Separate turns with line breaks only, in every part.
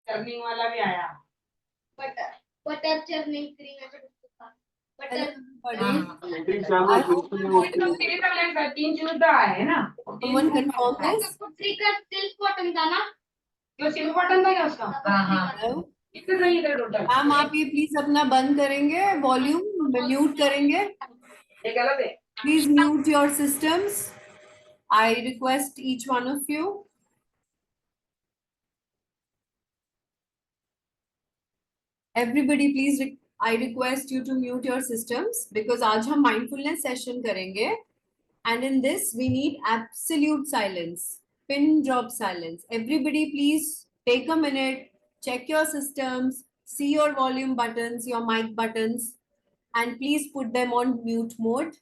Turning वाला भी आया।
Butter butter churning cream butter
I hope I'm audible.
तीन चूज तो आए है ना।
Someone confirm this?
थ्री का सिल्क बटन था ना,
जो सिल्क बटन था क्या उसका?
Hello?
कितने सही थे टोटल?
मैम आप ये प्लीज अपना बंद करेंगे, वॉल्यूम म्यूट करेंगे.
ये गलत है।
Please mute your systems. I request each one of you. Everybody, please, I request you to mute your systems because आज हम mindfulness session करेंगे, and in this we need absolute silence, pin drop silence. Everybody, please take a minute, check your systems, see your volume buttons, your mic buttons, and please put them on mute mode.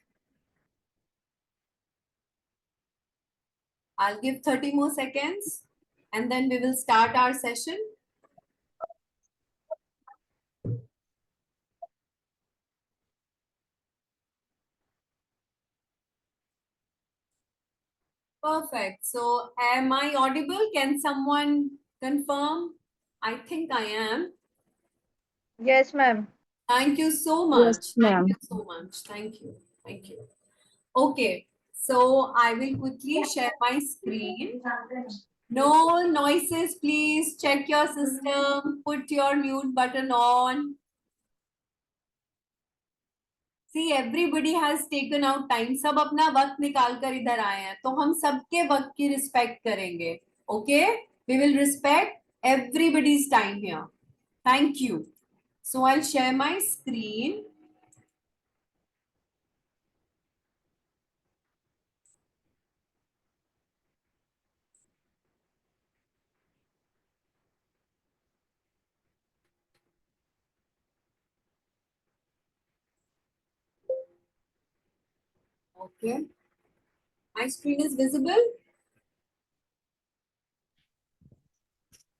I'll give 30 more seconds and then we will start our session. Perfect. So am I audible? Can someone confirm? I think I am.
Yes, ma'am.
Thank you so much.
Yes,
Thank
ma'am.
you so much. Thank you. Thank you. Okay. So I will quickly share my screen. No noises, please. Check your system. Put your mute button on. See, everybody has taken out time. सब अपना वक्त निकाल कर इधर आए हैं, तो हम सबके वक्त की रिस्पेक्ट करेंगे. Okay? We will respect everybody's time here. Thank you. So I'll share my screen. Okay. My screen is visible.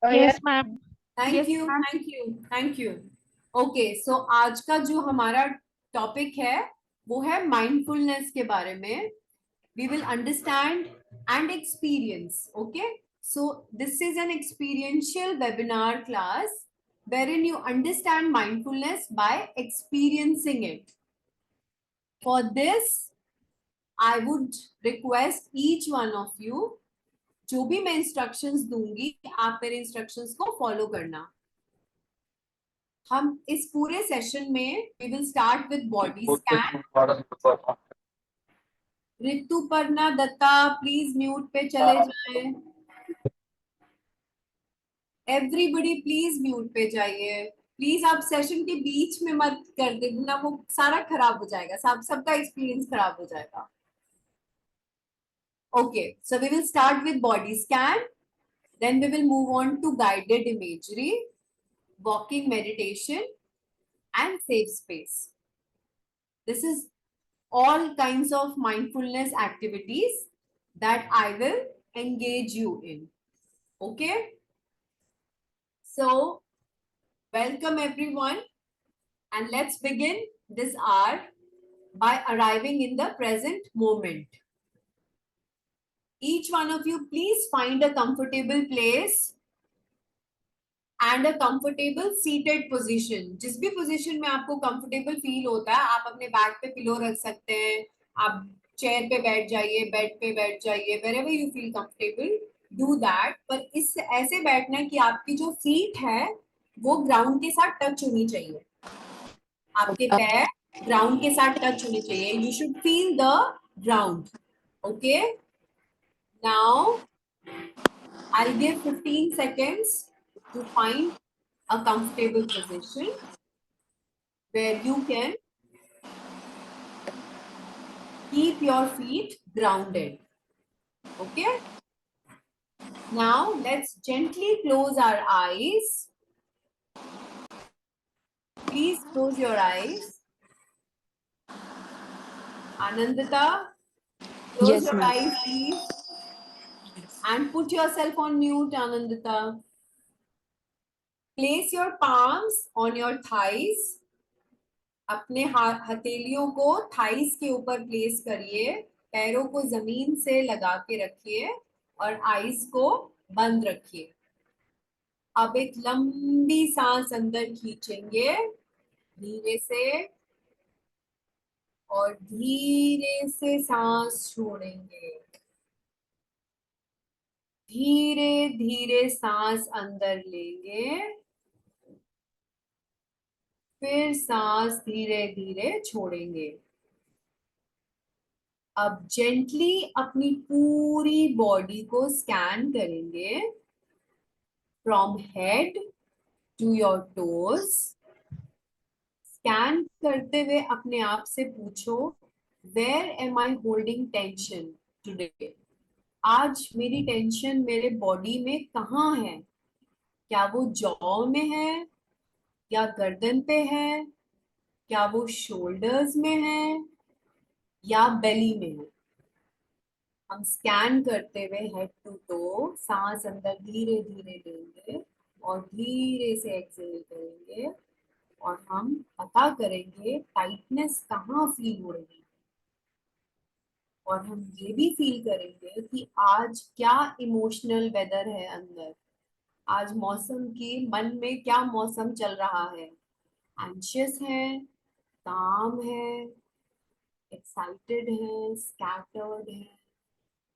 Yes, ma'am.
Thank
Yes,
you.
ma'am.
Thank you. Thank you. Okay. So आज का जो हमारा topic है वो है mindfulness के बारे में. We will understand and experience. Okay. So this is an experiential webinar class wherein you understand mindfulness by experiencing it. For this, I would request each one of you, जो भी मैं instructions दूंगी आप मेरे instructions को follow करना. हम इस पूरे सेशन में we will start with body scan. Rituparna Datta please mute पे चले जाएं. एवरीबडी प्लीज म्यूट पे जाइए. प्लीज आप सेशन के बीच में मत कर देना, वो सारा खराब हो जाएगा, सबका एक्सपीरियंस खराब हो जाएगा. Okay, so we will start with body scan, then we will move on to guided imagery, walking meditation, and safe space. This is all kinds of mindfulness activities that I will engage you in. Okay, so welcome everyone, and let's begin this hour by arriving in the present moment. Each one of you, please find a comfortable place and a comfortable seated position. जिस भी position में आपको comfortable feel होता है, आप अपने back पे pillow रख सकते हैं, आप चेयर पे बैठ जाइए, बेड पे बैठ जाइए, wherever you feel comfortable, do that. पर इस ऐसे बैठना है कि आपकी जो feet है वो ग्राउंड के साथ टच होनी चाहिए. आपके पैर ग्राउंड के साथ टच होने चाहिए. You should feel the ground. Okay. Now I'll give 15 seconds to find a comfortable position where you can keep your feet grounded. Okay. Now let's gently close our eyes. Please close your eyes. Anandita, close
Yes,
your
ma'am.
eyes, please. And put yourself on mute, Anandita. Place your palms on your thighs. अपने हथेलियों को thighs के ऊपर place करिए, पैरों को जमीन से लगा के रखिए और आईज को बंद रखिए. अब एक लंबी सांस अंदर खींचेंगे धीरे से और धीरे से सांस छोड़ेंगे। धीरे धीरे सांस अंदर लेंगे, फिर सांस धीरे धीरे छोड़ेंगे। अब जेंटली अपनी पूरी बॉडी को स्कैन करेंगे from head to your toes. Scan करते हुए अपने आप से पूछो, where am I holding tension today? आज मेरी टेंशन मेरे बॉडी में कहाँ है? क्या वो जॉ में है, या गर्दन पे है, क्या वो शोल्डर्स में है, या बेली में है? हम स्कैन करते हुए हेड टू टो सांस अंदर धीरे धीरे लेंगे और धीरे से एक्सहेल करेंगे और हम पता करेंगे टाइटनेस कहाँ फील हो रही है। और हम ये भी फील करेंगे कि आज क्या इमोशनल वेदर है अंदर, आज मौसम की मन में क्या मौसम चल रहा है। एंशियस है, काम है, एक्साइटेड है, स्कैटर्ड है,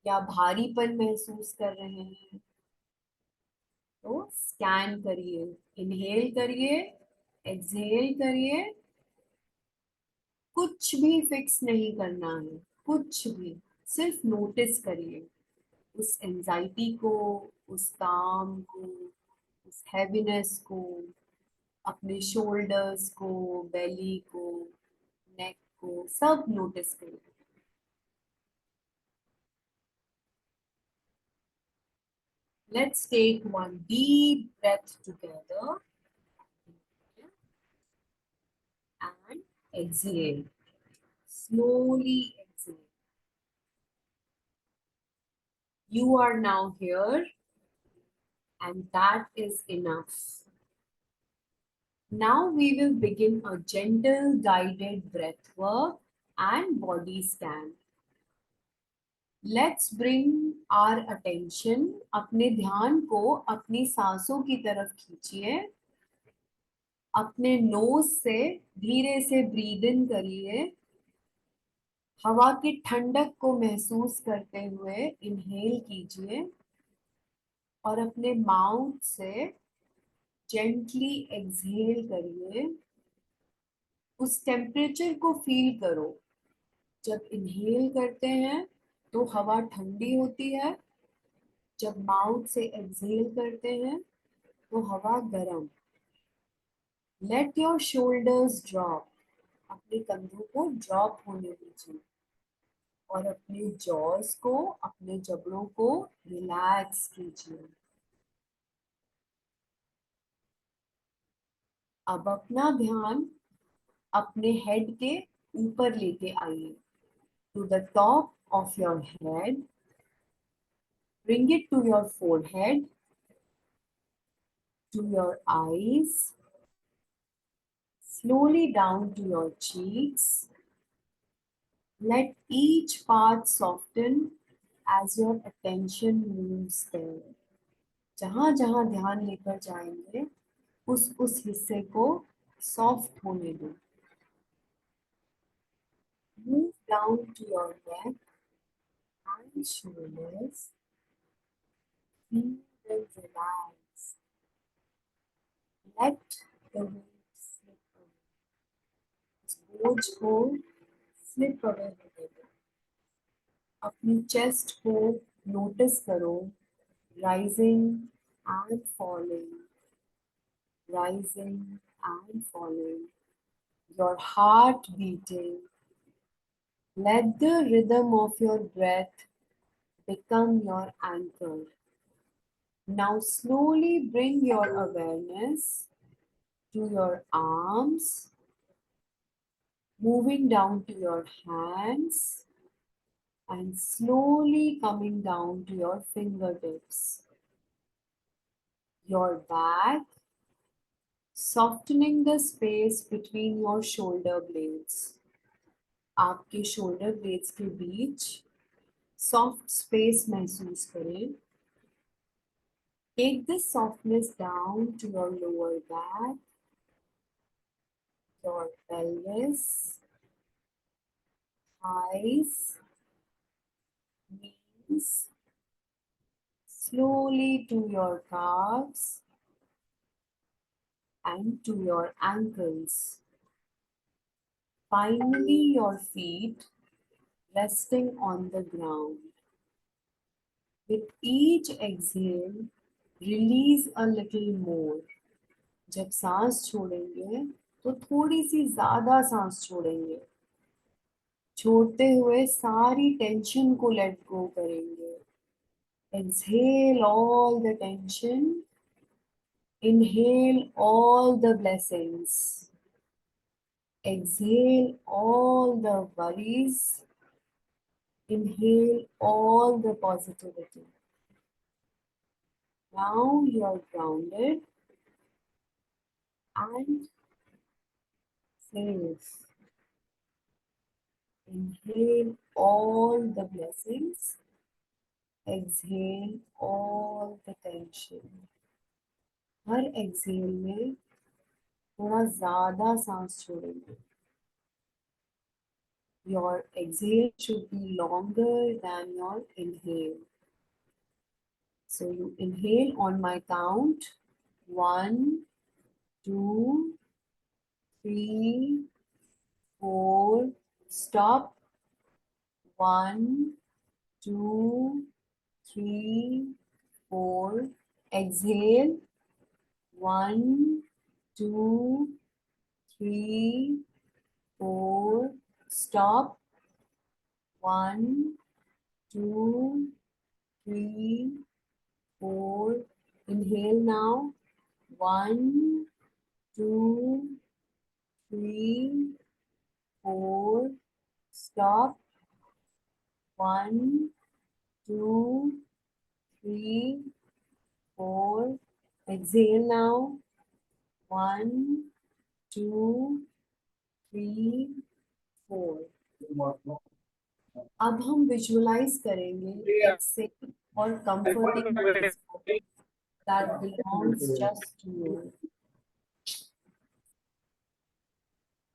या भारीपन महसूस कर रहे हैं। तो स्कैन करिए, इनहेल करिए, एक्सहेल करिए। कुछ भी फिक्स नहीं करना है, कुछ भी, सिर्फ नोटिस करिए उस एंजाइटी को, उस काम को, उस हैवीनेस को, अपने शोल्डर्स को, बेली को, नेक को, सब नोटिस करिए। Let's take one deep breath together and exhale. Slowly exhale. You are now here, and that is enough. Now we will begin a gentle guided breath work and body scan. Let's bring our attention, अपने ध्यान को अपनी सांसों की तरफ खींचिए। अपने knows से धीरे से ब्रीद इन करिए। हवा की ठंडक को महसूस करते हुए इनहेल कीजिए और अपने माउथ से जेंटली एक्सहेल करिए। उस टेम्परेचर को फील करो। जब इनहेल करते हैं तो हवा ठंडी होती है, जब माउथ से एक्सहेल करते हैं तो हवा गर्म। लेट योर शोल्डर्स ड्रॉप, अपने कंधों को ड्रॉप होने दीजिए और अपने जॉज को, अपने जबड़ों को रिलैक्स कीजिए। अब अपना ध्यान अपने हेड के ऊपर लेके आइए, to the top of your head. Bring it to your forehead, to your eyes, slowly down to your cheeks. Let each part soften as your attention moves there. जहां जहां ध्यान लेकर जाएंगे उस हिस्से को सॉफ्ट होने दो। Move down to your neck and shoulders. Feel them relax. Let the weight slip away. इस बोझ को स्लिप अवे होने दो। अपनी चेस्ट को नोटिस करो, rising and falling, rising and falling, your heart beating. Let the rhythm of your breath become your anchor. Now slowly bring your awareness to your arms, moving down to your hands and slowly coming down to your fingertips, your back, softening the space between your shoulder blades. आपके shoulder blades के बीच soft space महसूस करें। Take this softness down to your lower back, your pelvis, thighs, knees, slowly to your calves and to your ankles. Finally, your feet resting on the ground. With each exhale, release a little more. जब सांस छोड़ेंगे तो थोड़ी सी ज्यादा सांस छोड़ेंगे. छोड़ते हुए सारी टेंशन को लेट गो करेंगे. Exhale all the tension. Inhale all the blessings. Exhale all the worries. Inhale all the positivity. Now you are grounded and safe. Inhale all the blessings. Exhale all the tension. Her exhale में थोड़ा ज़्यादा सांस छोड़ेंगे. Your exhale should be longer than your inhale. So you inhale on my count. 1, 2, 3, 4. Stop. 1, 2, 3, 4. Exhale. 1, 2, 3, 4. Stop. 1, 2, 3, 4. Inhale now. 1, 2, 3, 4. Stop. 1, 2, 3, 4. Exhale now. 1, 2, 3, 4. अब हम visualise करेंगे एक safe और comforting place that belongs just to you.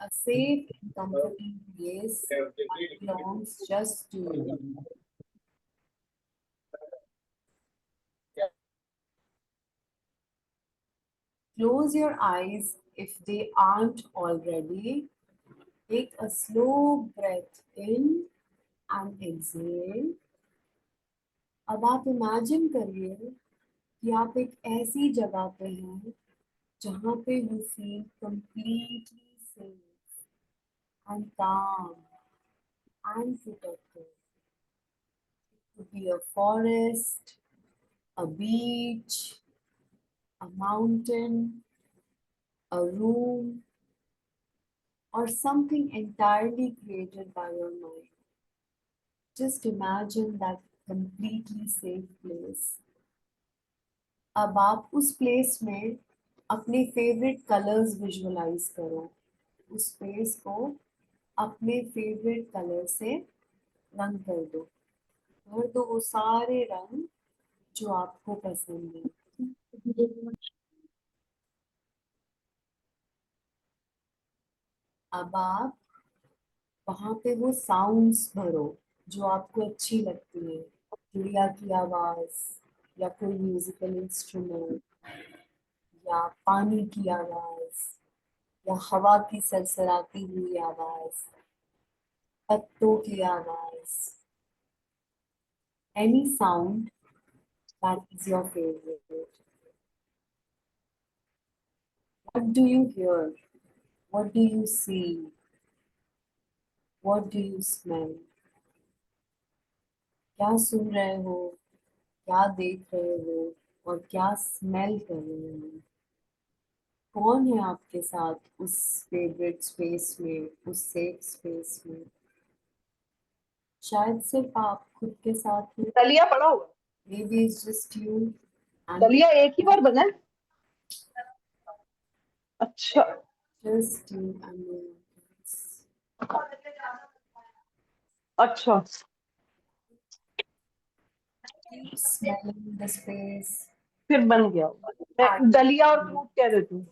A safe and comforting place that belongs just to you. Close your eyes if they aren't already. Take a slow breath in and exhale. अब आप imagine करिए कि आप एक ऐसी जगह पे हैं जहाँ पे you feel completely safe and calm and protected. It could be a forest, a beach, a mountain, a room, or something entirely created by your mind. Just imagine that completely safe place. अब आप उस place में अपने favourite colours visualise करो. उस space को अपने favourite colour से रंग कर दो. भर दो वो सारे रंग जो आपको पसंद है. अब आप वहां पे वो साउंड्स भरो जो आपको अच्छी लगती है. चिड़िया की आवाज या कोई म्यूजिकल इंस्ट्रूमेंट या पानी की आवाज या हवा की सरसराती हुई आवाज, पत्तों की आवाज. Any sound that is your favorite. What do you hear? What do you see? What do you smell? क्या सुन रहे हो, क्या देख रहे हो और क्या स्मेल कर रहे हो? कौन है आपके साथ उस फेवरेट स्पेस में, उस सेफ स्पेस में? शायद सिर्फ आप खुद के साथ हो.
दलिया पड़ा हुआ.
Maybe it's just you and
दलिया एक ही बार बना है. अच्छा.
just you and your kids.
अच्छा.
Keep smelling the space.
फिर बन गया होगा। मैं
आगे।
दलिया और फ्रूट कह देती हूँ।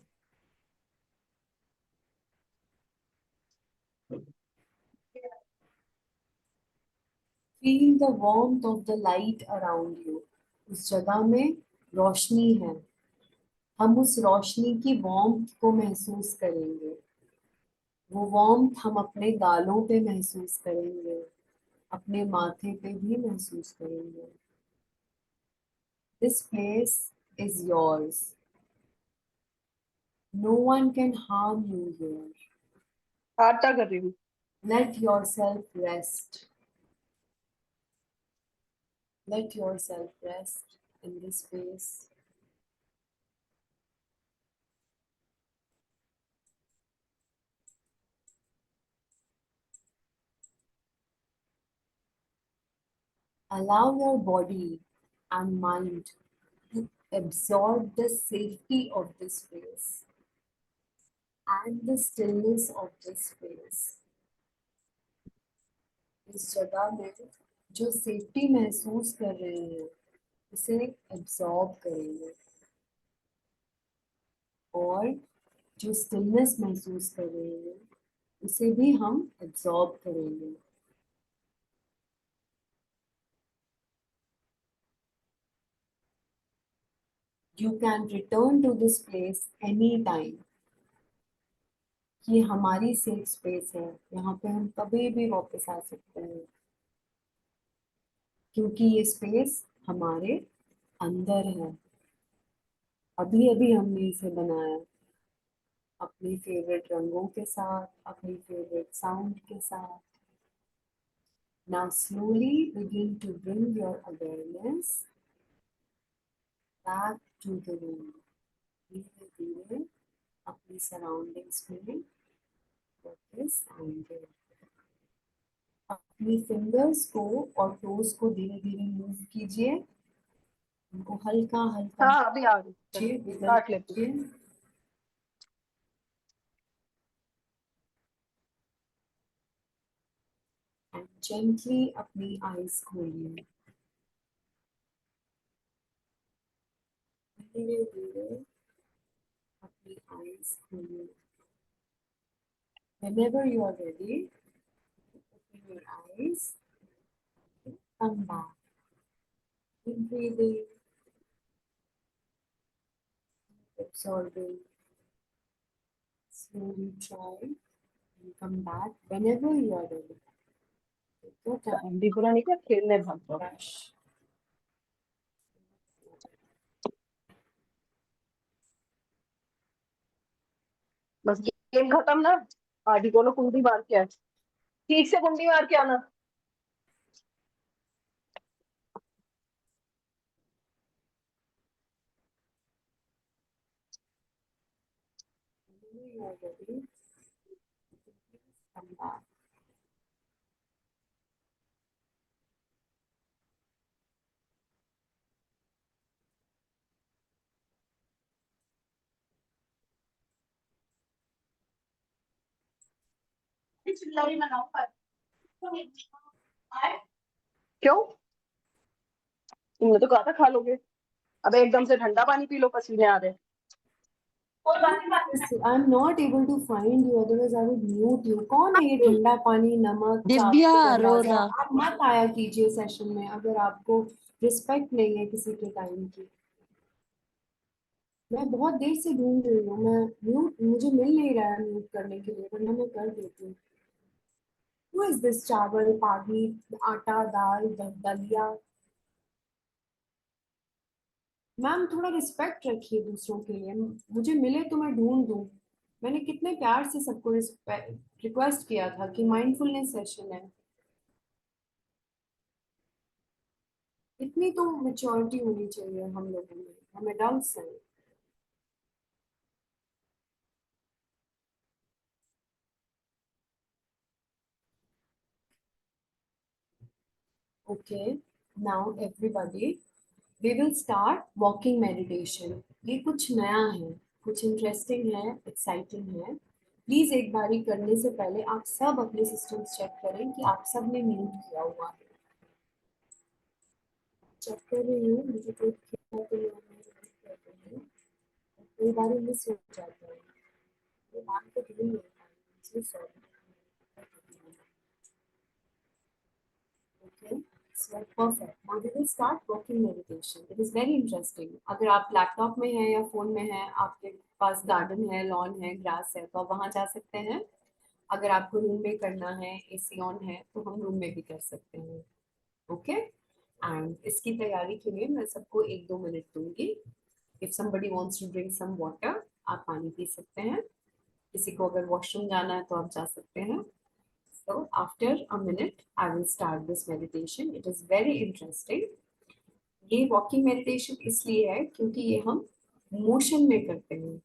Feel the warmth of the light around you. उस जगह में रोशनी है, हम उस रोशनी की वार्मथ को महसूस करेंगे। वो वार्मथ हम अपने गालों पे महसूस करेंगे, अपने माथे पे भी महसूस करेंगे। This place is yours. No one can harm you here.
आटा कर रही हूँ।
Let yourself rest. Let yourself rest in this space. Allow your body and mind to absorb the safety of this space and the stillness of this space. इस जगह में जो safety महसूस कर रहे हैं उसे एब्जॉर्ब करेंगे और जो स्टिलनेस महसूस कर रहे हैं उसे भी हम एब्जॉर्ब करेंगे। You can return to this place anytime. ये हमारी सेफ स्पेस है, यहाँ पे हम कभी भी वापस आ सकते हैं क्योंकि ये स्पेस हमारे अंदर है। अभी अभी हमने इसे बनाया अपने फेवरेट रंगों के साथ, अपनी फेवरेट साउंड के साथ। Now slowly begin to bring your awareness back to the room. धीरे धीरे अपनी सराउंडिंग्स में वापस आएंगे। अपनी फिंगर्स को और टोज को धीरे धीरे मूव कीजिए, उनको हल्का हल्का
हाँ अभी आ रही हूँ।
विगल
काट लेती हूँ।
कीजिए। एंड जेंटली अपनी आईज खोलिए। धीरे धीरे अपनी आईज खोलिए। Whenever you are ready, open your eyes, come back. Keep breathing, absorbing. Slowly try and come back whenever you are ready. Take your time,
Hindi पूरा नहीं कर, खेलने भाग जाओ।
brush.
बस गेम खत्म ना। आदि को कुंडी मार के आए। ठीक से कुंडी मार के आना।
Whenever you are ready, come back.
क्यों? तुमने तो कहा था खा लोगे। अब एकदम से ठंडा पानी पी लो, पसीने आ रहे।
I'm not able to find you, otherwise I would mute you. कौन है ये ठंडा पानी नमक चावल
दिव्या
दरवाजा?
अरोरा।
आप मत आया कीजिए सेशन में अगर आपको रिस्पेक्ट नहीं है किसी के टाइम की। मैं बहुत देर से ढूंढ रही हूँ, मैं म्यूट मुझे मिल नहीं रहा है म्यूट करने के लिए, वरना मैं कर देती हूँ। Who is this चावल पानी आटा दाल दलिया? मैम थोड़ा रिस्पेक्ट रखिए दूसरों के लिए, मुझे मिले तो मैं ढूंढ दूँ। मैंने कितने प्यार से सबको रिक्वेस्ट किया था कि माइंडफुलनेस सेशन है। इतनी तो मैच्योरिटी होनी चाहिए हम लोगों में, हम एडल्ट्स हैं। Okay, now everybody we will start walking meditation. ये कुछ नया है, कुछ इंटरेस्टिंग है, एक्साइटिंग है। प्लीज एक बारी करने से पहले आप सब अपने सिस्टम्स चेक करें कि आप सब ने म्यूट किया हुआ है। चेक कर रही हूँ, मुझे कोई दिक्कत नहीं आ रही है। बार मिस हो जाता है, ये नाम तो भूल नहीं पाई, sorry. Okay, so perfect. Now we will start walking meditation. It is very interesting. अगर आप लैपटॉप में हैं या फोन में हैं, आपके पास गार्डन है, लॉन है, ग्रास है, तो आप वहां जा सकते हैं। अगर आपको रूम में करना है, एसी ऑन है, तो हम रूम में भी कर सकते हैं। ओके, एंड इसकी तैयारी के लिए मैं सबको 1-2 मिनट दूंगी। If somebody wants to drink some water, आप पानी पी सकते हैं। किसी को अगर वॉशरूम जाना है तो आप जा सकते हैं। So after a minute, I will start this meditation. It is very interesting. ये वॉकिंग मेडिटेशन इसलिए है क्योंकि ये हम मोशन में करते हैं।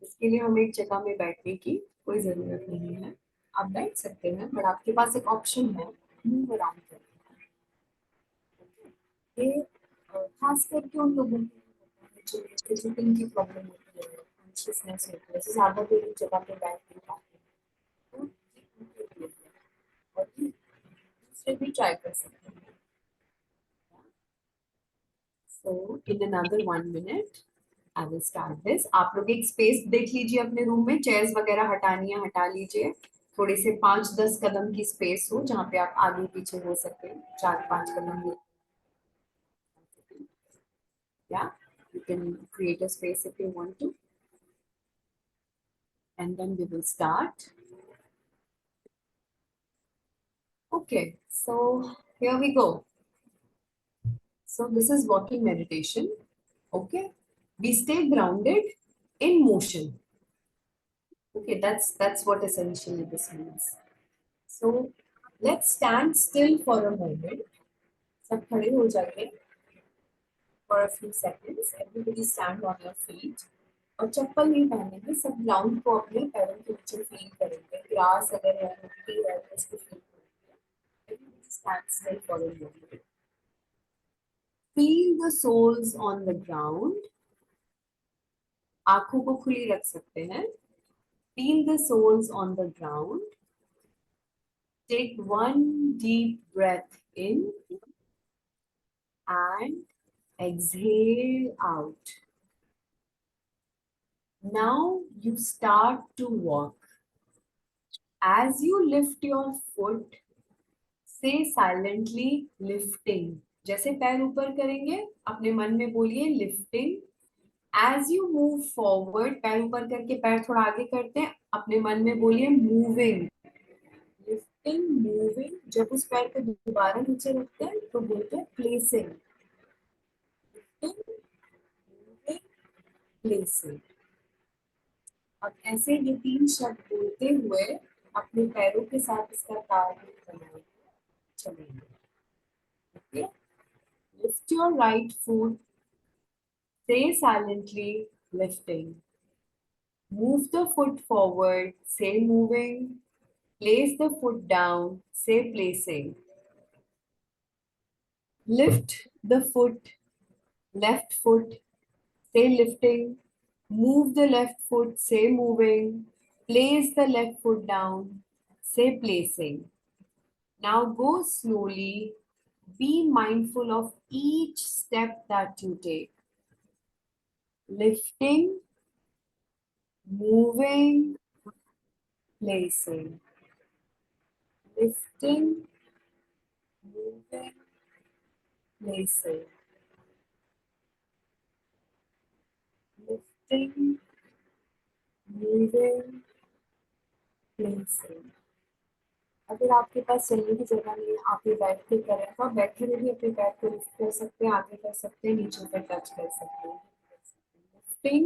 इसके लिए हमें एक जगह में बैठने की कोई जरूरत नहीं है। आप बैठ सकते हैं, बट आपके पास एक ऑप्शन है मूव अराउंड करने का। ये खास करके उन लोगों को जो फिजिकल की प्रॉब्लम होती है, कॉन्शियसनेस होती है, ज्यादा देर एक जगह पे बैठ नहीं पाते, तो ये उनके लिए है। और ये दूसरे भी ट्राई कर सकते हैं। So in another 1 minute, I will start this. आप लोग एक स्पेस देख लीजिए अपने रूम में, चेयर्स वगैरह हटानी है हटा लीजिए। थोड़े से 5-10 कदम की स्पेस हो जहाँ पे आप आगे पीछे हो सके, 4-5 कदम। Yeah, you can create a space if you want to. And then we will start. Okay, so here we go. So this is walking meditation. Okay, we stay grounded in motion. Okay, that's what essentially this means. So let's stand still for a moment. सब खड़े हो जाइए for a few seconds. Everybody stand on your feet. और चप्पल नहीं पहनेंगे, सब ground को अपने पैरों के नीचे फील करेंगे। ग्रास अगर है, मिट्टी है, तो उसको फील करेंगे। Everybody stand still for a moment. Feel the soles on the ground. आंखों को खुली रख सकते हैं। Feel the soles on the ground. Take one deep breath in and exhale out. Now you start to walk. As you lift your foot, say silently lifting. जैसे पैर ऊपर करेंगे, अपने मन में बोलिए lifting. As you move forward, पैर ऊपर करके पैर थोड़ा आगे करते हैं, अपने मन में बोलिए moving. Lifting, moving. जब उस पैर को दोबारा नीचे रखते हैं तो बोलते हैं placing. Lifting, moving, placing. अब ऐसे ये 3 शब्द बोलते हुए अपने पैरों के साथ इसका तालमेल बनाएंगे, चलेंगे। Okay? Lift your right foot. Say silently lifting. Move the foot forward. Say moving. Place the foot down. Say placing. Lift the foot. Left foot. Say lifting. Move the left foot. Say moving. Place the left foot down. Say placing. Now go slowly. Be mindful of each step that you take. Lifting, moving, placing. Lifting, moving, placing. Lifting, moving, placing. अगर आपके पास चलने की जगह नहीं है, आप ये बैठ के करें, तो आप बैठे में भी अपने पैर को लिफ्ट कर सकते हैं, आगे कर सकते हैं, नीचे पर टच कर सकते हैं। Lifting,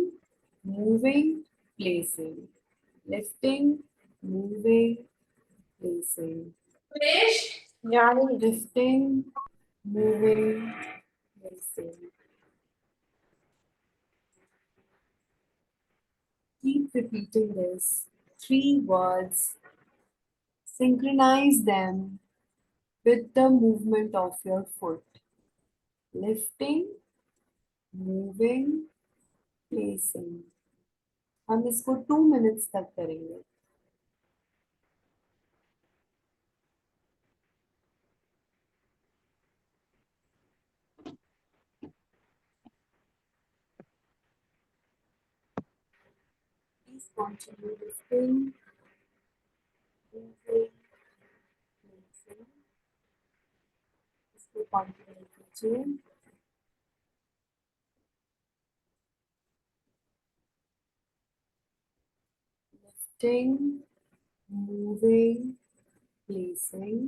moving, placing. Lifting, moving, placing. Lifting, moving, placing. Keep repeating this. 3 words. Synchronize them with the movement of your foot. Lifting, moving, placing. हम इसको 2 minutes तक करेंगे. Please continue lifting, moving, releasing. इसको continue कीजिए. Lifting, moving, placing.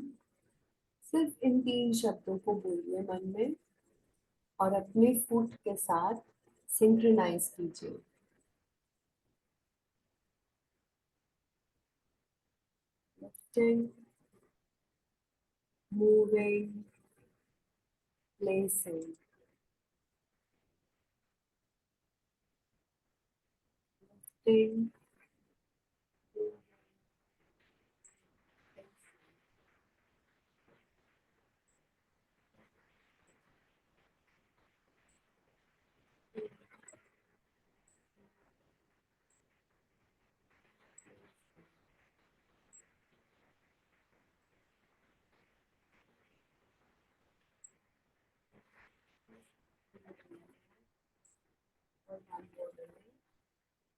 सिर्फ इन 3 शब्दों को बोलिए मन में और अपने फुट के साथ सिंक्रोनाइज कीजिए. Lifting, moving, placing. Lifting,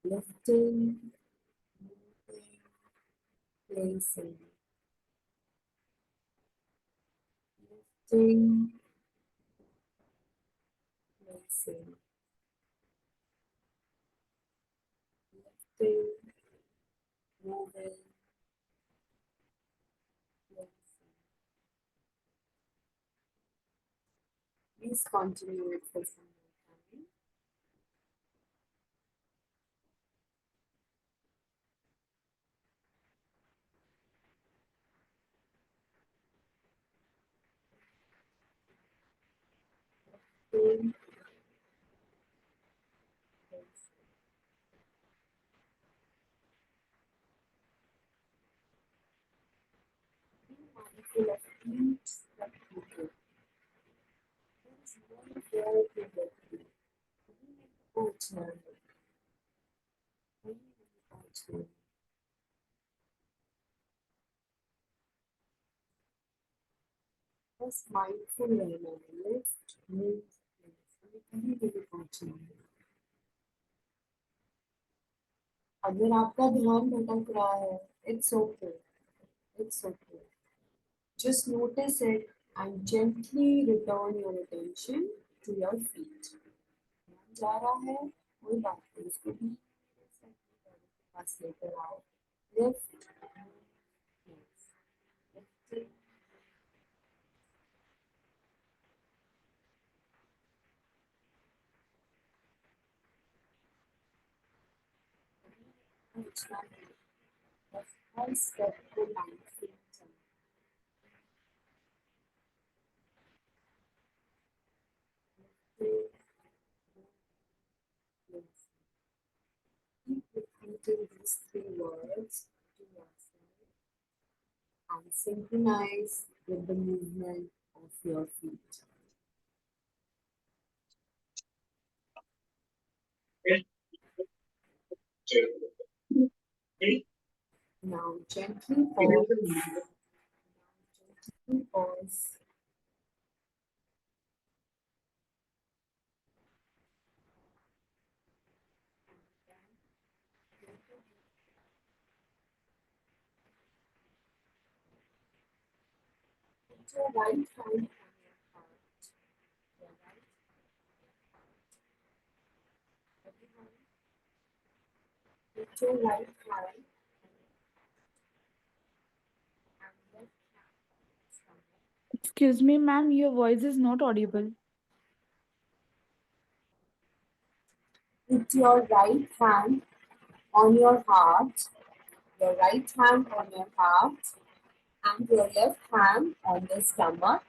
lifting, moving, placing. Lifting, placing. Lifting, moving, placing. Please continue it for some more time. Lifting, placing. Be mindful of each step you take. There is no way to get to. Fortunately, fortunately. बस mindful रहना है. Lift, move, place. कहीं भी पहुंचना है. अगर आपका ध्यान भटक रहा है, it's okay. It's okay. Just notice it and gently return your attention to your feet. ध्यान जा रहा है, कोई बात नहीं. इसको भी पास लेकर आओ. Lift, place. Lifting, पहुंचना है. बस हर step को mindful चलना. Lifting, place. Keep repeating these 3 words to yourself and synchronize with the movement of your feet. Now gently pause. Gently pause. Put your right hand on your heart. Your right everyone. Put your right hand and left hand on your stomach.
Excuse me, ma'am, your voice is not audible.
Put your right hand on your heart. Your right hand on your heart and your left hand on the stomach.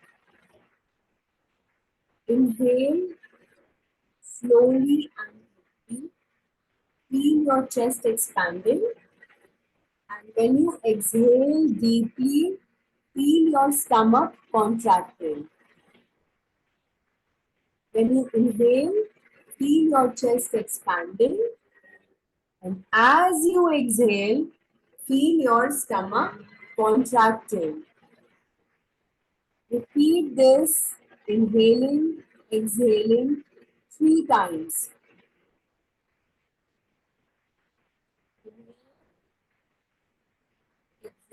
Inhale slowly and deeply. Feel your chest expanding. And when you exhale deeply, feel your stomach contracting. When you inhale, feel your chest expanding. And as you exhale, feel your stomach contracting. Repeat this, inhaling, exhaling 3 times.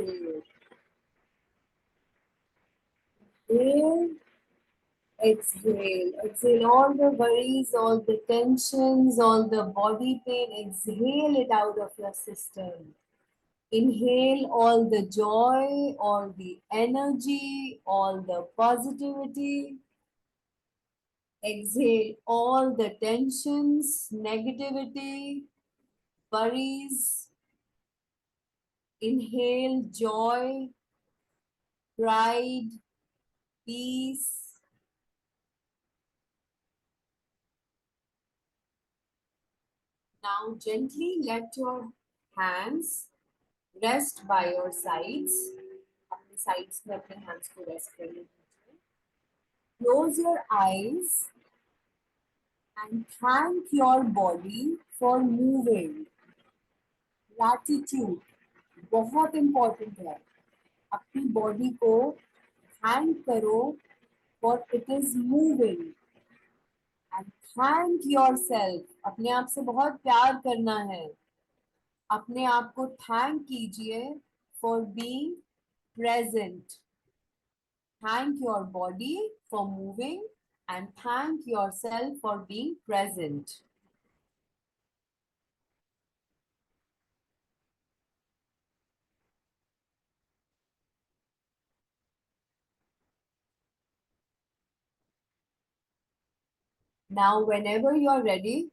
exhale. Inhale, exhale. Exhale all the worries, all the tensions, all the body pain. Exhale it out of your system. Inhale all the joy, all the energy, all the positivity. Exhale all the tensions, negativity, worries. Inhale joy, pride, peace. Now gently let your hands rest by your sides. अपने sides में अपने hands को rest करने दीजिए. Close your eyes and thank your body for moving. Gratitude बहुत important है. अपनी body को thank करो for it is moving. And thank yourself. अपने आप से बहुत प्यार करना है. अपने आप को thank कीजिए for being present. Thank your body for moving and thank yourself for being present. Now, whenever you're ready,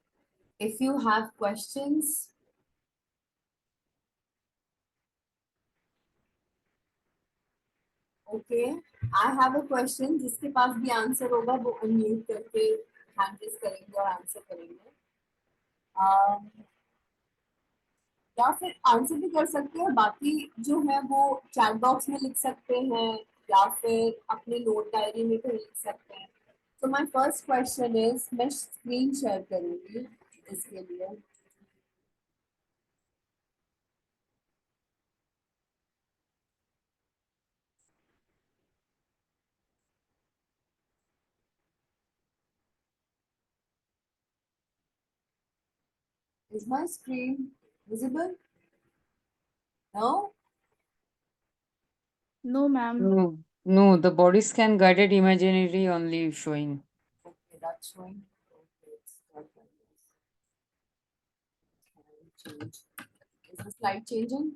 if you have questions, okay, I have a question. जिसके पास भी आंसर होगा वो unmute करके hand raise करेंगे और answer करेंगे. या फिर आंसर भी कर सकते हैं, बाकी जो है वो चैट बॉक्स में लिख सकते हैं या फिर अपने नोट डायरी में भी लिख सकते हैं. तो माय फर्स्ट क्वेश्चन इज, मैं स्क्रीन शेयर करूंगी इसके लिए. Is my screen visible? No?
No, ma'am.
No, no, the body scan guided imaginary only showing.
Okay, that's showing. Okay, it's not like this. Change. Is the slide changing?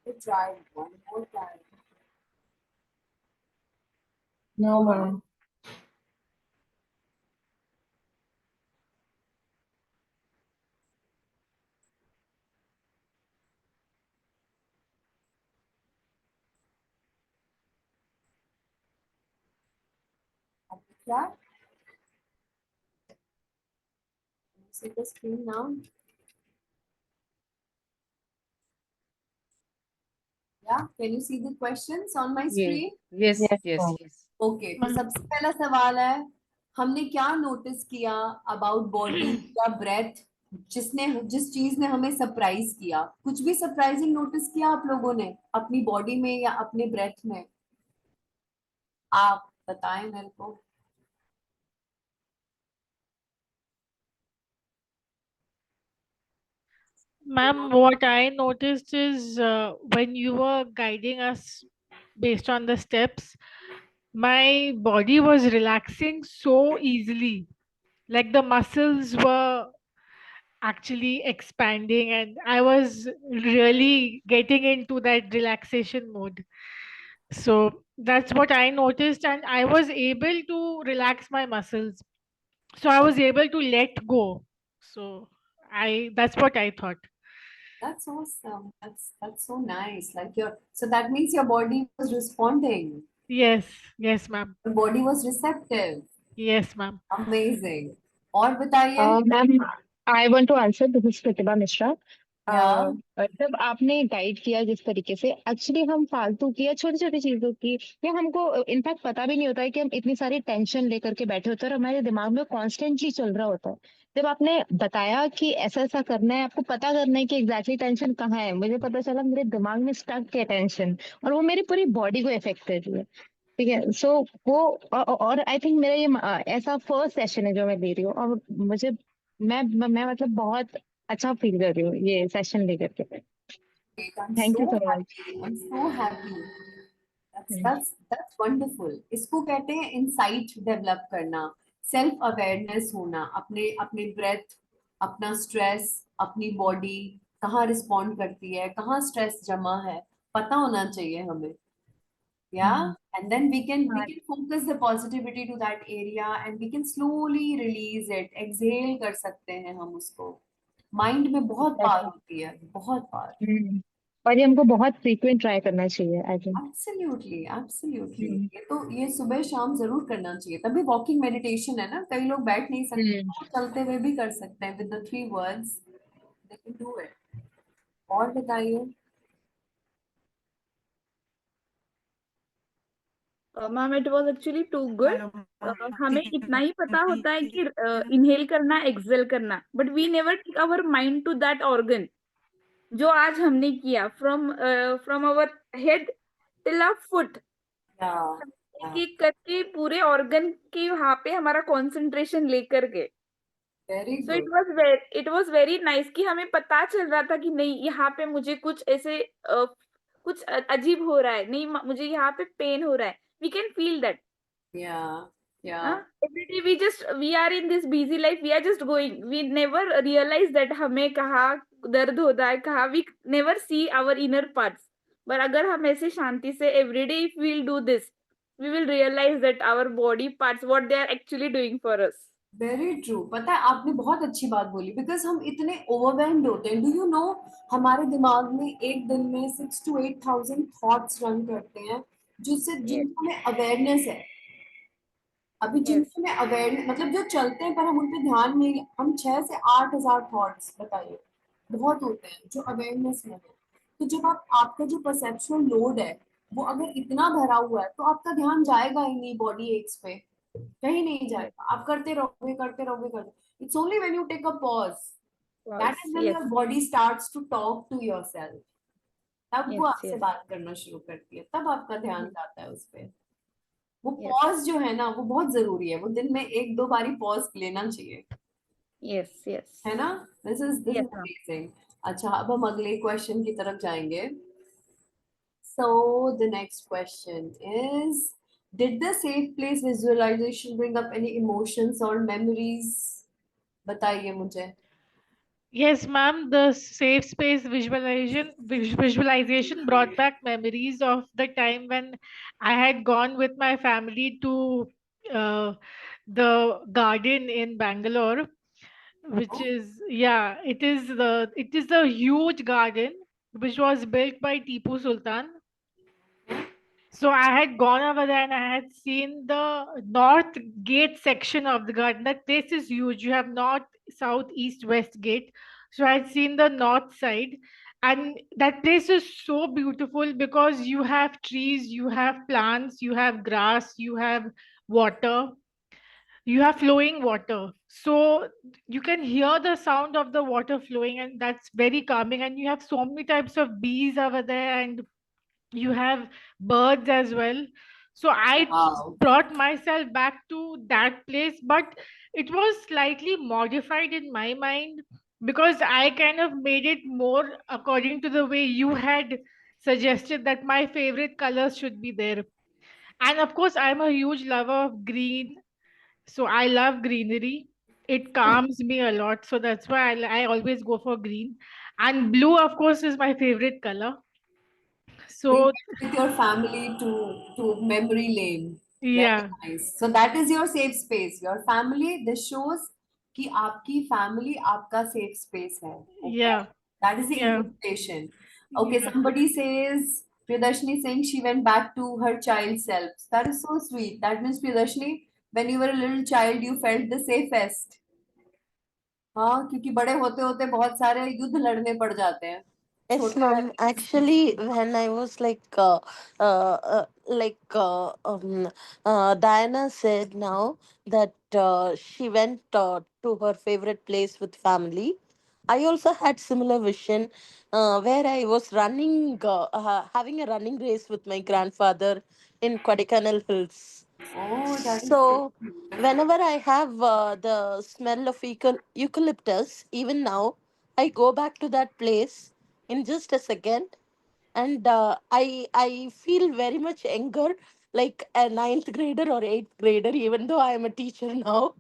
Let's try one more time.
No, ma'am.
Yeah. See the screen now? Yeah, can you see the questions on my
Yes,
screen?
yes,
Yes,
yes,
ma'am.
yes.
Okay, तो सबसे पहला सवाल है, हमने क्या notice किया about body या breath जिस चीज ने हमें सरप्राइज किया? कुछ भी सरप्राइजिंग नोटिस किया आप लोगों ने अपनी बॉडी में या अपने ब्रेथ में? आप बताएं मेरे को.
Ma'am, what I noticed is when you were guiding us based on the steps, my body was relaxing so easily. Like the muscles were actually expanding, and I was really getting into that relaxation mode. So that's what I noticed, and I was able to relax my muscles. So I was able to let go. So that's what I thought.
That's awesome. That's so nice. Like so that means your body was responding.
Yes, yes, ma'am.
Your body was receptive.
Yes, ma'am.
Amazing. और बताइए.
Ma'am I want to answer, this is Pratibha Mishra.
Yeah.
जब आपने guide किया जिस तरीके से, actually हम फालतू की या छोटी छोटी चीजों की, या हमको इनफैक्ट पता भी नहीं होता है कि हम इतनी सारी टेंशन लेकर के बैठे होते हैं और हमारे दिमाग में कॉन्स्टेंटली चल रहा होता है. जब आपने बताया कि ऐसा ऐसा करना है, आपको पता करना है कि एग्जैक्टली टेंशन कहाँ है, मुझे पता चला मेरे दिमाग में स्टक है टेंशन, और वो मेरी पूरी बॉडी को इफेक्ट कर रही है. ठीक है, सो वो और आई थिंक मेरा ये ऐसा फर्स्ट सेशन है जो मैं दे रही हूँ, और मुझे मैं मतलब बहुत अच्छा फील कर रही हूँ ये सेशन लेकर के।
Great. I'm
thank you
so
so much.
happy. I'm so happy. That's wonderful. इसको कहते हैं insight develop करना, self awareness होना, अपने अपने breath, अपना stress, अपनी body कहाँ respond करती है, कहाँ stress जमा है, पता होना चाहिए हमें. Yeah, and then we can focus the positivity to that area and we can slowly release it. Exhale कर सकते हैं हम उसको. Mind में बहुत पावर होती है, बहुत पावर.
हम्म, और ये हमको बहुत फ्रीक्वेंट ट्राई करना चाहिए आई थिंक।
एब्सोल्युटली एब्सोल्युटली ये सुबह शाम जरूर करना चाहिए, तभी वॉकिंग मेडिटेशन है ना, कई लोग बैठ नहीं सकते तो चलते हुए भी कर सकते हैं with the 3 words they can do it. और बताइए.
Ma'am it was actually too good. हमें इतना ही पता होता है कि इनहेल करना, एक्सहेल करना, but we never take our mind to that organ जो आज हमने किया. From our head till our foot, एक एक करके पूरे ऑर्गन के वहां पे हमारा कंसंट्रेशन लेकर के.
Very
so
good.
It was very nice कि हमें पता चल रहा था कि नहीं यहाँ पे मुझे कुछ ऐसे कुछ अजीब हो रहा है, नहीं मुझे यहाँ पे पेन हो रहा है. We can feel that.
या या
Every day we are in this busy life, we are just going, we never realize that हमें कहाँ दर्द होता है, कहाँ we never see our inner parts. but अगर हम ऐसे शांति से every day if we'll do this, we will realize that our body parts what they are actually doing for us.
Very true. पता है आपने बहुत अच्छी बात बोली, बिकॉज हम इतने ओवरवेल्म्ड होते हैं. डू यू नो हमारे दिमाग में एक दिन में 6 to 8 thousand थॉट्स रन करते हैं, जिससे जिनको में अवेयरनेस है. अभी
Yes.
जिनसे में अवेयर मतलब जो चलते हैं पर हम उन पे ध्यान नहीं, हम 6 से 8 हजार थॉट्स बताइए बहुत होते हैं जो अवेयरनेस में है. तो जब आपका जो परसेप्चुअल लोड है वो अगर इतना भरा हुआ है तो आपका ध्यान जाएगा ही नहीं बॉडी एक्स पे, कहीं नहीं जाएगा. आप करते रहोगे करते रहोगे करते. It's only when you take a pause that is when
Yes.
Your body starts to talk to yourself. तब वो
Yes,
आपसे
yes.
बात करना शुरू करती है, तब आपका ध्यान जाता है उस पे. वो
Yes.
पॉज जो है ना वो बहुत जरूरी है, वो दिन में 1-2 बारी पॉज लेना चाहिए,
Yes, yes.
है ना. This is
Yes, ma'am.
Amazing. अच्छा अब हम अगले क्वेश्चन की तरफ जाएंगे. So the next question is, did the safe place visualization bring up any emotions or memories? बताइए मुझे.
Yes, ma'am. The safe space visualization brought back memories of the time when I had gone with my family to uh, the garden in Bangalore, which is it is a huge garden which was built by Tipu Sultan. So I had gone over there and I had seen the north gate section of the garden. That place is huge. You have north, south, east, west gate. So I had seen the north side. And that place is so beautiful because you have trees, you have plants, you have grass, you have water, you have flowing water. So you can hear the sound of the water flowing, and that's very calming. And you have so many types of bees over there, and you have birds as well. So I
Wow.
brought myself back to that place, but it was slightly modified in my mind because I kind of made it more according to the way you had suggested that my favorite colors should be there. And of course, I'm a huge lover of green, so I love greenery. It calms me a lot, so that's why I always go for green. And blue, of course, is my favorite color.
So you
So
went with your family to memory lane. Very
yeah,
nice. So that is your safe space. Your family. This shows कि आपकी family आपका safe space है. Okay.
yeah,
That is the
yeah,
interpretation. Okay.
yeah.
Somebody says Priyadarshini saying she went back to her child self. That is so sweet. That means Priyadarshini, when you were a little child, you felt the safest. हाँ क्योंकि बड़े होते होते बहुत सारे युद्ध लड़ने पड़ जाते हैं.
Yes,
छोटे
ma'am.
रहते
Actually, when I was like Diana said now that she went to her favorite place with family. I also had similar vision where I was running, having a running race with my grandfather in Kodaikanal Hills.
Oh, that is so
So
cute.
whenever I have the smell of eucalyptus, even now, I go back to that place in just a second, and I feel very much younger, like a ninth grader or eighth grader, even though I am a teacher now.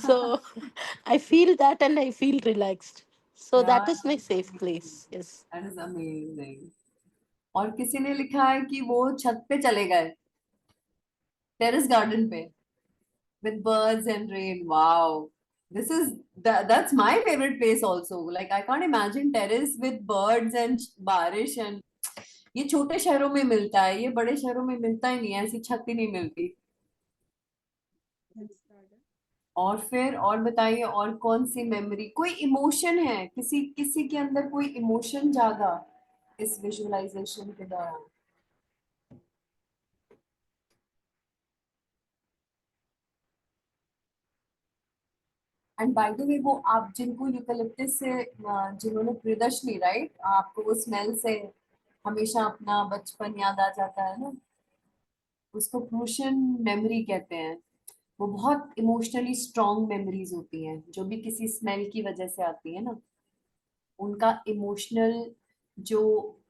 So I feel that and I feel relaxed. So that
Yeah,
is my safe place. Yes.
that is amazing. और किसी ने लिखा है कि वो छत पे चले गए, टेरेस गार्डन पे, with birds and rain. Wow, this is that's my favorite place also. Like I can't imagine terrace with birds and बारिश and ये छोटे शहरों में मिलता है, ये बड़े शहरों में मिलता ही नहीं है, ऐसी छत ही नहीं मिलती। और फिर और बताइए, और कौन सी मेमोरी, कोई इमोशन है, किसी किसी के अंदर कोई इमोशन जागा इस विजुअलाइजेशन के दौरान? एंड बाय द वे, वो आप जिनको यूकलिप्टस से जिन्होंने प्रियदर्शनी, राइट, आपको वो स्मेल से हमेशा अपना बचपन याद आ जाता है ना, उसको प्रूशियन मेमोरी कहते हैं। वो बहुत इमोशनली स्ट्रॉन्ग मेमोरीज होती हैं जो भी किसी स्मेल की वजह से आती है ना, उनका इमोशनल जो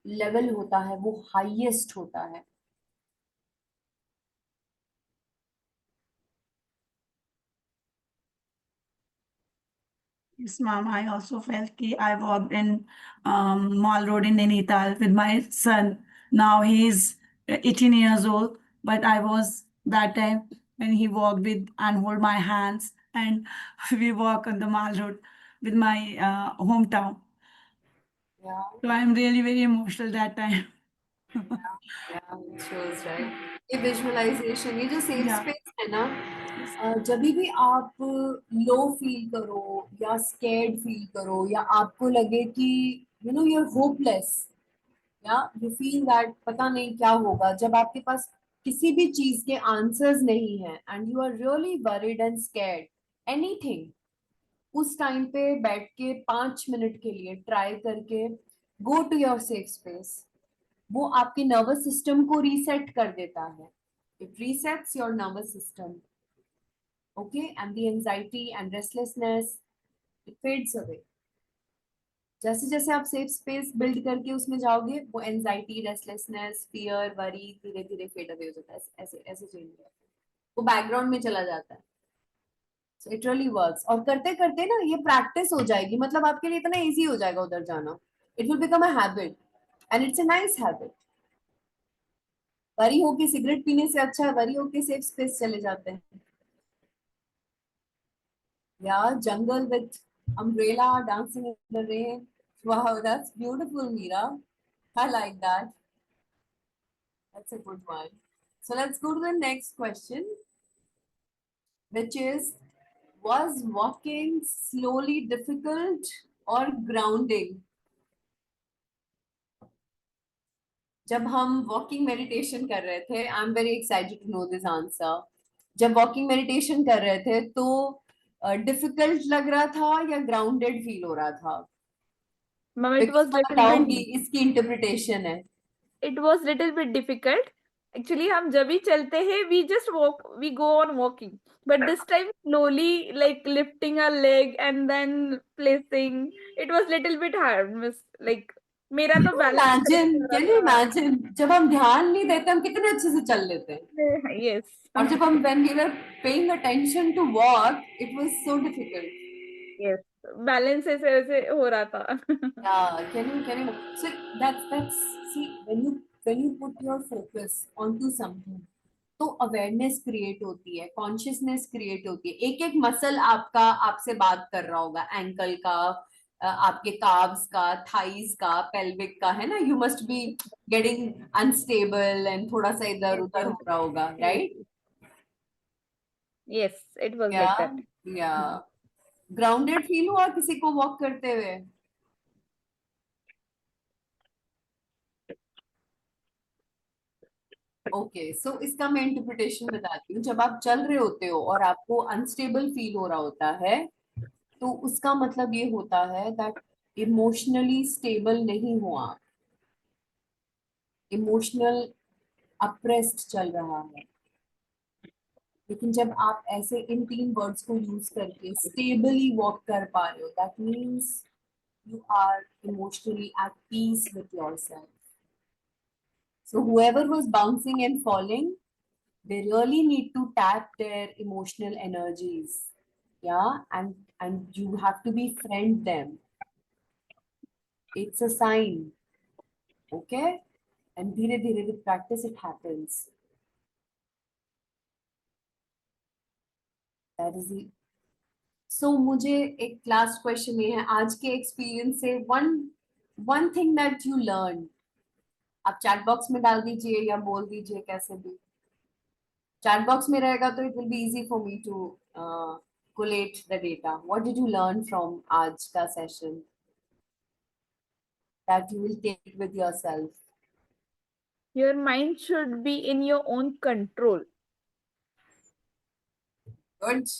लेवल होता है वो हाईएस्ट होता है।
Yes, ma'am. I also felt that I walked in Mall Road in Nainital with my son. Now he's 18 years old, but I was that time when he walked with and hold my hands, and we walk on the Mall Road with my hometown.
Yeah,
So I'm really very emotional that time.
yeah, it shows, right? ये visualisation, ये जो safe
Yeah.
Space है ना, जब भी आप low feel करो या स्कैर्ड फील करो या आपको लगे कि you know you are hopeless, या यू फील दैट पता नहीं क्या होगा, जब आपके पास किसी भी चीज के आंसर्स नहीं है and you are really worried and scared anything, उस टाइम पे बैठ के 5 मिनट के लिए ट्राई करके go to your safe space. वो आपके नर्वस सिस्टम को रीसेट कर देता है, it resets your nervous system, okay, and the anxiety and restlessness it fades away. जैसे जैसे आप सेफ स्पेस बिल्ड करके उसमें जाओगे, वो एंजाइटी, रेस्टलेसनेस, फियर, वरी धीरे धीरे फेड अवे हो जाता है, ऐसे ऐसे चेंज हो जाता है, वो बैकग्राउंड में चला जाता है। सो इट रियली वर्क्स, और करते करते ना ये प्रैक्टिस हो जाएगी, मतलब आपके लिए इतना इजी हो जाएगा उधर जाना, it will become a habit and it's a nice habit. Worry होके सिगरेट पीने से अच्छा है वरी होके सेफ स्पेस चले जाते हैं, या जंगल with umbrella dancing in the rain. Wow, that's beautiful, Meera. I like that. That's a good one. So let's go to the next question, which is, was walking slowly difficult or grounding? जब हम walking meditation कर रहे थे, I am very excited to know this answer, जब walking meditation कर रहे थे तो डिफिकल्ट लग रहा था या ग्राउंडेड फील हो रहा था?
Ma'am, it was
Because मैं
little
बताऊंगी
bit,
इसकी इंटरप्रिटेशन है।
it was little bit difficult. Actually, हम जब भी चलते हैं, we just walk, we go on walking. But this time, slowly, like lifting a leg and then placing, it was little bit hard. Miss, like मेरा तो balance
imagine, can you imagine, जब हम ध्यान नहीं देते हम कितने अच्छे से चल लेते हैं,
Yes.
और जब हम when we were paying attention to walk, it was so difficult.
Yes. Balance ऐसे ऐसे हो रहा था.
Yeah, can you so that's see, when you put your focus onto something, तो अवेयरनेस क्रिएट होती है, कॉन्शियसनेस क्रिएट होती है, एक एक मसल आपका आपसे बात कर रहा होगा, एंकल का, आपके काव्स का, थाइज का, पेल्विक का, है ना, you must be getting unstable and थोड़ा सा इधर उधर हो रहा होगा, right?
Yes, it was like
या
that.
या ग्राउंडेड फील हुआ किसी को वॉक करते हुए? ओके, सो इसका मैं इंटरप्रिटेशन बताती हूँ। जब आप चल रहे होते हो और आपको अनस्टेबल फील हो रहा होता है, तो उसका मतलब ये होता है दैट इमोशनली स्टेबल नहीं हो आप, इमोशनल अप्रेस्ड चल रहा है। लेकिन जब आप ऐसे इन 3 वर्ड्स को यूज करके स्टेबली वॉक कर पा रहे हो, that means you are emotionally at peace with yourself. So whoever was bouncing and falling, they really need to tap their emotional energies. Yeah, and you have to befriend them. It's a sign. Okay? And धीरे धीरे with practice it happens. That is the So मुझे एक last question ये है आज के experience से one thing that you learn आप चैट बॉक्स में डाल दीजिए या बोल दीजिए कैसे भी चैट बॉक्स में रहेगा तो it will be easy for me to collate the data. What did you learn from आज का session that you will take with yourself?
Your mind should be in your own control.
Good.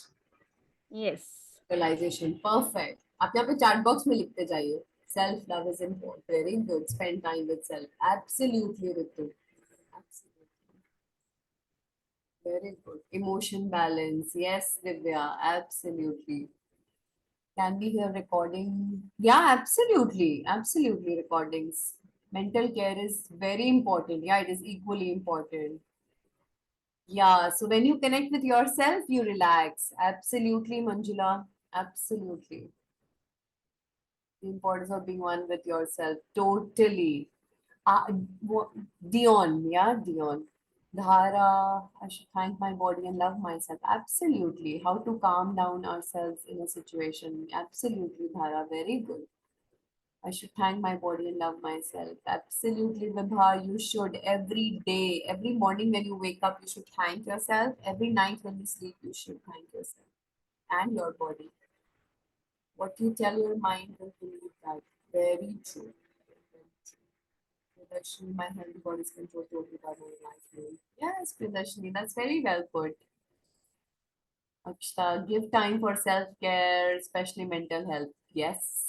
Yes.
Realization. Perfect. आप यहाँ पे chat box में लिखते जाइए. Self love is important. Very good. Spend time with self. Absolutely, Ritu. Absolutely. Very good. Emotion balance. Yes, Divya. Absolutely. Can we hear recording? Yeah, absolutely. Absolutely recordings. Mental care is very important. Yeah, it is equally important. Yeah, so when you connect with yourself, you relax. Absolutely, Manjula. Absolutely. The importance of being one with yourself. Totally. Uh, Dion, yeah, Dion. Dhara, I should thank my body and love myself. Absolutely. How to calm down ourselves in a situation. Absolutely, Dhara. Very good. I should thank my body and love myself. Absolutely, Vibha. You should every day, every morning when you wake up, you should thank yourself. Every night when you sleep, you should thank yourself and your body. What you tell your mind will believe that. Very true. Priyadarshini, my healthy body is controlled totally by my life. Yes, Priyadarshini, that's very well put. Akshita, give time for self-care, especially mental health. Yes.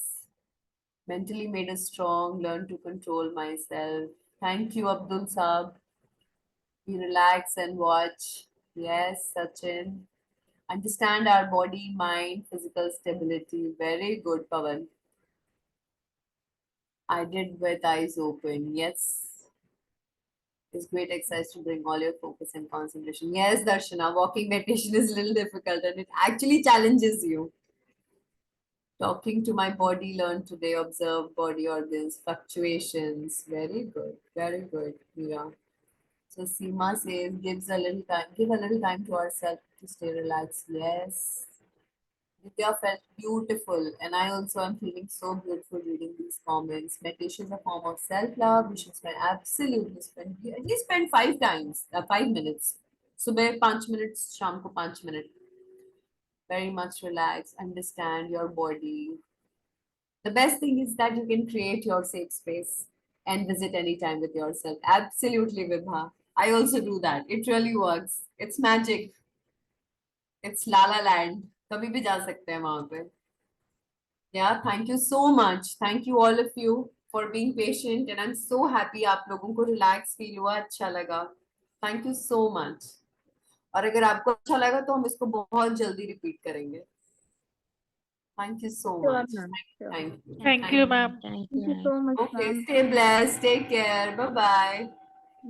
Mentally made us strong, learn to control myself. Thank you, Abdul Saab. We relax and watch. Yes, Sachin. Understand our body, mind, physical stability. Very good, Pavan. I did with eyes open. Yes. It's great exercise to bring all your focus and concentration. Yes, Darshana, walking meditation is a little difficult and it actually challenges you. Talking to my body, learn today, observe body organs, fluctuations. Very good, very good, Mira. So Seema says, give a little time to ourselves to stay relaxed. Yes. Vidya felt beautiful, and I also am feeling so beautiful reading these comments. Meditation is a form of self-love. We should absolutely spend at least spend 5 times, 5 minutes. सुबह 5 minutes, शाम को 5 minutes. Very much relax, understand your body. The best thing is that you can create your safe space and visit anytime with yourself. Absolutely, Vibha. I also do that. It really works. It's magic. It's La La Land. कभी भी जा सकते हैं वहां पे. Yeah, thank you so much. Thank you all of you for being patient and I'm so happy आप लोगों को relax feel हुआ अच्छा लगा. Thank you so much. और अगर आपको अच्छा लगा तो हम इसको बहुत जल्दी repeat करेंगे. Thank you so
Sure,
much.
ma'am. Sure.
Thank you.
Thank you, ma'am.
Thank
Thank you so much,
Okay,
ma'am.
stay blessed. Take care. Bye bye.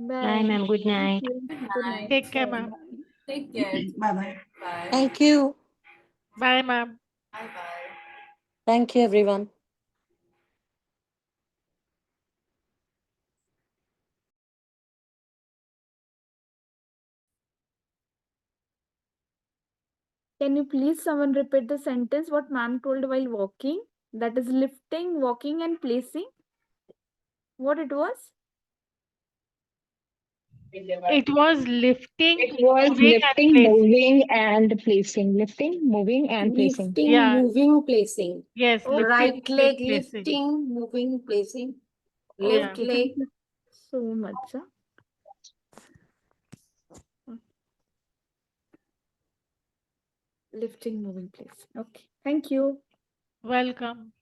Bye.
ma'am. Good night.
Thank you.
Good
Good
night.
night.
Take care, ma'am.
Take care.
Bye bye.
Bye.
Thank you.
Bye, ma'am.
Bye bye.
Thank you, everyone.
Can you please someone repeat the sentence what ma'am told while walking? That is lifting, walking, and placing. What it was?
It was lifting,
It was
moving, and
lifting,
placing.
moving, and placing. Lifting, moving, and placing.
Lifting,
Yeah.
moving, placing.
Yes,
Okay.
lifting,
Right leg
moving, placing.
lifting, moving, placing.
Yeah.
Left
Okay.
leg.
Thank you so much. Lifting, moving, placing. Okay. Thank you.
Welcome.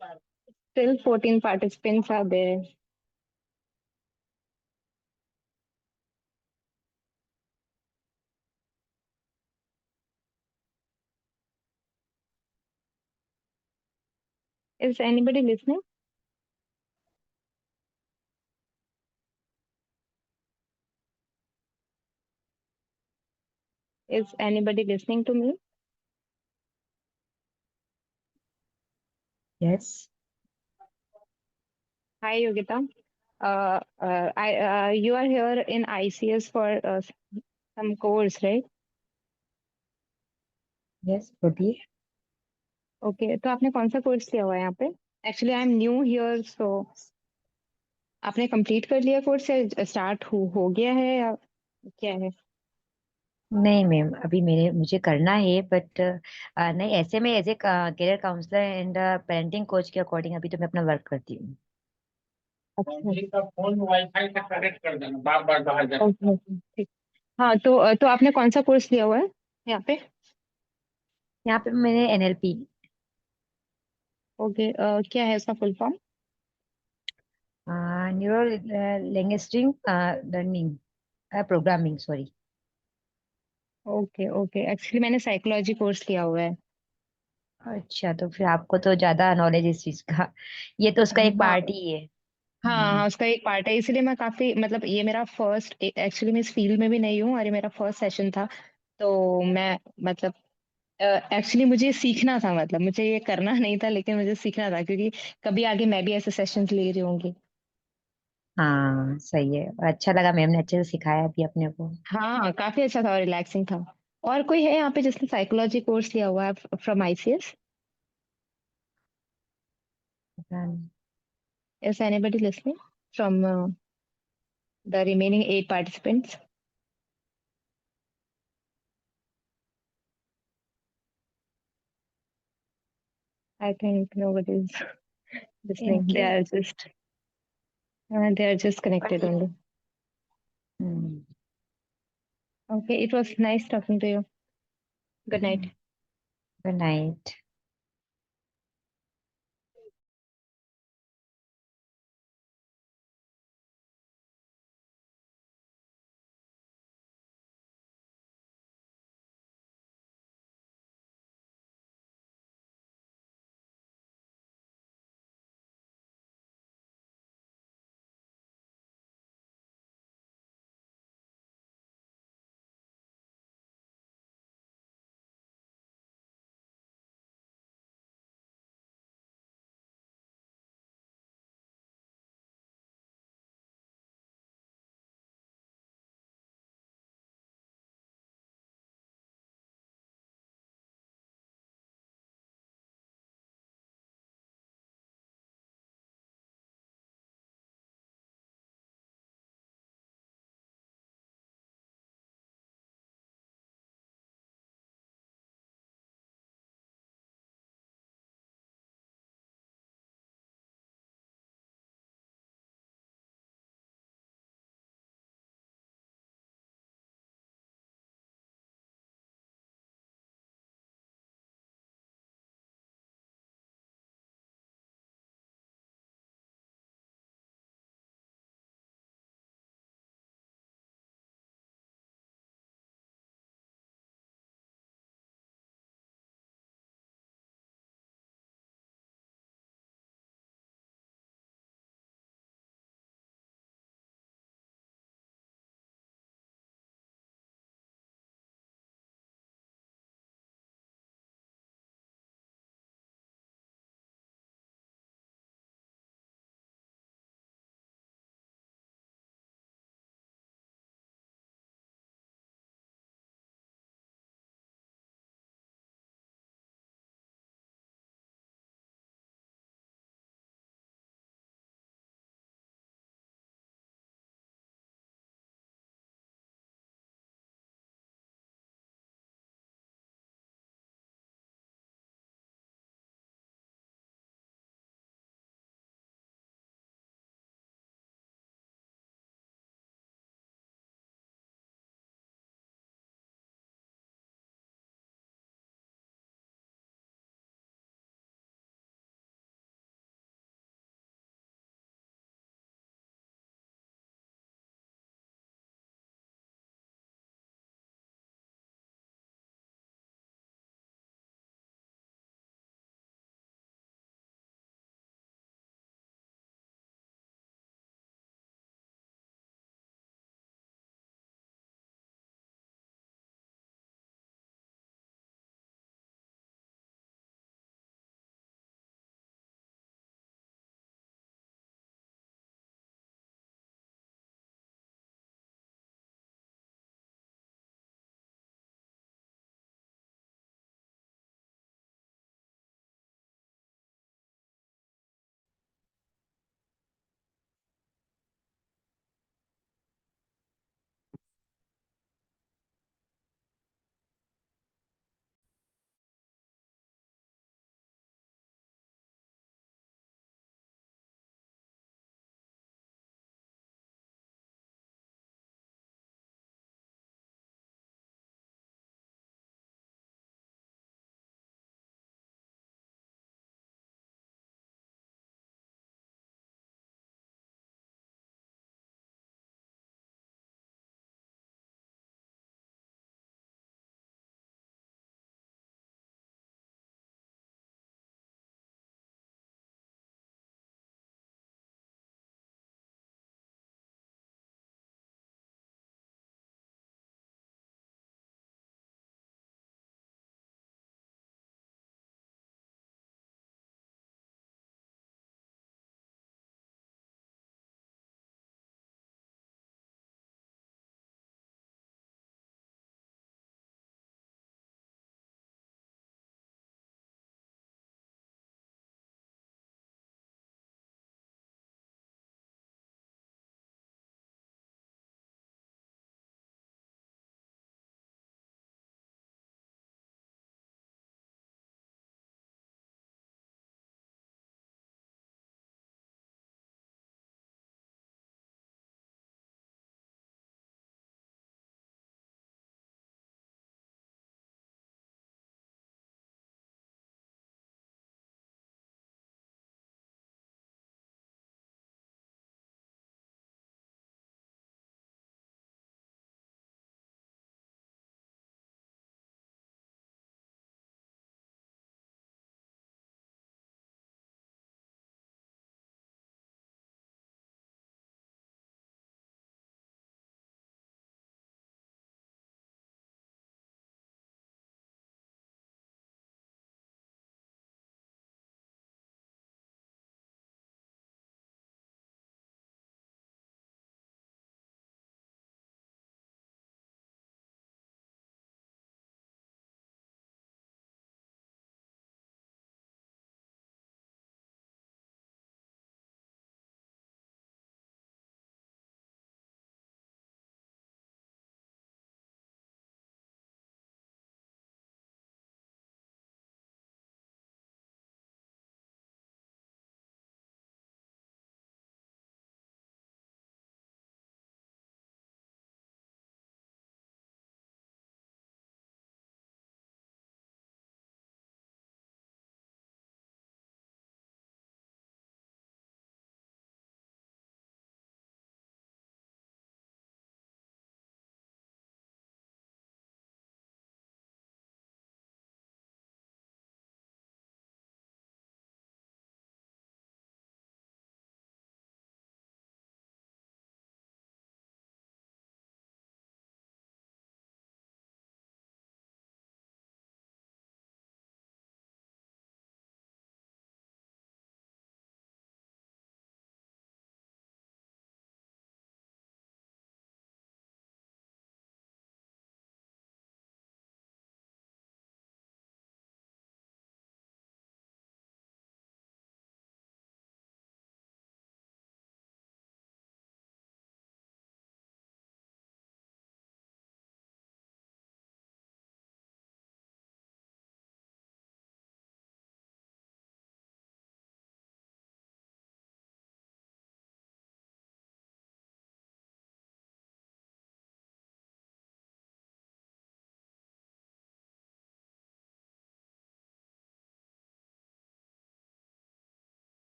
Still 14 participants are there. Is anybody listening? Is anybody listening to me?
Yes.
Hi, Yogita. You are here in ICS for some course, right?
Yes, बोलिए.
Okay, तो आपने कौन सा course लिया हुआ है यहाँ पे? Actually, I am new here, so आपने कंप्लीट कर लिया कोर्स या स्टार्ट हो गया है या क्या है?
नहीं मैम, अभी मुझे करना है, बट नहीं, ऐसे में as a career counsellor and parenting coach के अकॉर्डिंग अभी तो मैं अपना वर्क करती हूँ.
अच्छा.
फोन वाईफाई से कनेक्ट कर देना, बार बार बाहर जाना.
Okay, ठीक. हाँ, तो आपने कौन सा कोर्स लिया हुआ है यहाँ पे?
यहाँ पे मैंने NLP,
ओके, क्या है उसका full form?
Neuro linguistic learning programming, sorry.
Okay okay, actually मैंने साइकोलॉजी कोर्स लिया हुआ है.
अच्छा, तो फिर आपको तो ज्यादा नॉलेज इस चीज का. ये तो उसका एक
हाँ
पार्ट ही है.
हाँ हाँ, उसका एक पार्ट है, इसलिए मैं काफी मतलब ये मेरा फर्स्ट, एक्चुअली मैं इस फील्ड में भी नहीं हूँ और ये मेरा फर्स्ट सेशन था. तो मैं मतलब एक्चुअली मुझे सीखना था, मतलब मुझे ये करना नहीं था लेकिन मुझे सीखना था क्योंकि कभी आगे मैं भी ऐसे सेशंस ले रही होंगी.
हाँ सही है, और अच्छा लगा मैम ने अच्छे से सिखाया भी अपने को.
हाँ, काफी अच्छा था और रिलैक्सिंग था. और कोई है यहाँ पे जिसने साइकोलॉजी कोर्स लिया हुआ है फ्रॉम ICS?
पता नहीं.
Is anybody listening from the remaining 8 participants? I think nobody is listening.
इनके
They are just connected only. Okay, it was nice talking to you. Good night.
Good night.